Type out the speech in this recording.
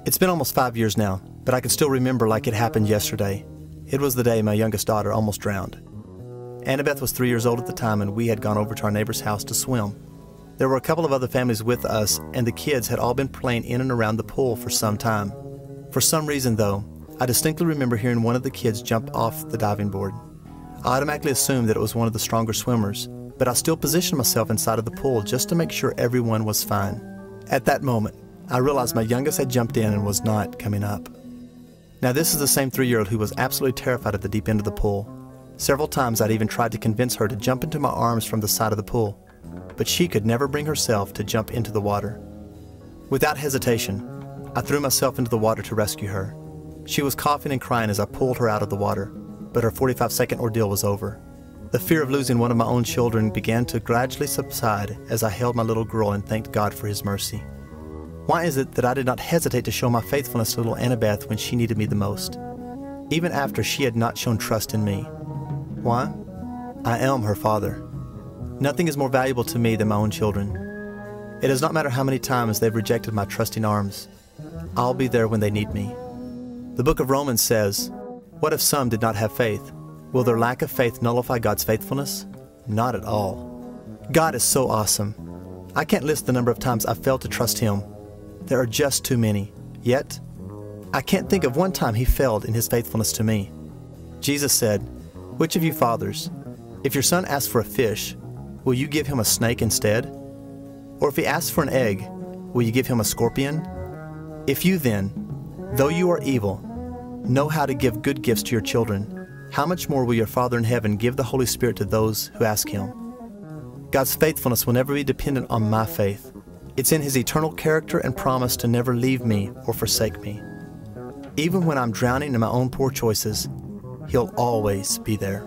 It's been almost 5 years now, but I can still remember like it happened yesterday. It was the day my youngest daughter almost drowned. Annabeth was 3 years old at the time, and we had gone over to our neighbor's house to swim. There were a couple of other families with us, and the kids had all been playing in and around the pool for some time. For some reason, though, I distinctly remember hearing one of the kids jump off the diving board. I automatically assumed that it was one of the stronger swimmers, but I still positioned myself inside of the pool just to make sure everyone was fine. At that moment, I realized my youngest had jumped in and was not coming up. Now, this is the same 3-year-old who was absolutely terrified at the deep end of the pool. Several times I'd even tried to convince her to jump into my arms from the side of the pool, but she could never bring herself to jump into the water. Without hesitation, I threw myself into the water to rescue her. She was coughing and crying as I pulled her out of the water, but her 45-second ordeal was over. The fear of losing one of my own children began to gradually subside as I held my little girl and thanked God for His mercy. Why is it that I did not hesitate to show my faithfulness to little Annabeth when she needed me the most, even after she had not shown trust in me? Why? I am her father. Nothing is more valuable to me than my own children. It does not matter how many times they've rejected my trusting arms. I'll be there when they need me. The book of Romans says, "What if some did not have faith? Will their lack of faith nullify God's faithfulness? Not at all." God is so awesome. I can't list the number of times I've failed to trust Him. There are just too many. Yet, I can't think of one time He failed in His faithfulness to me. Jesus said, "Which of you fathers, if your son asks for a fish, will you give him a snake instead? Or if he asks for an egg, will you give him a scorpion? If you then, though you are evil, know how to give good gifts to your children, how much more will your Father in heaven give the Holy Spirit to those who ask Him?" God's faithfulness will never be dependent on my faith. It's in His eternal character and promise to never leave me or forsake me. Even when I'm drowning in my own poor choices, He'll always be there.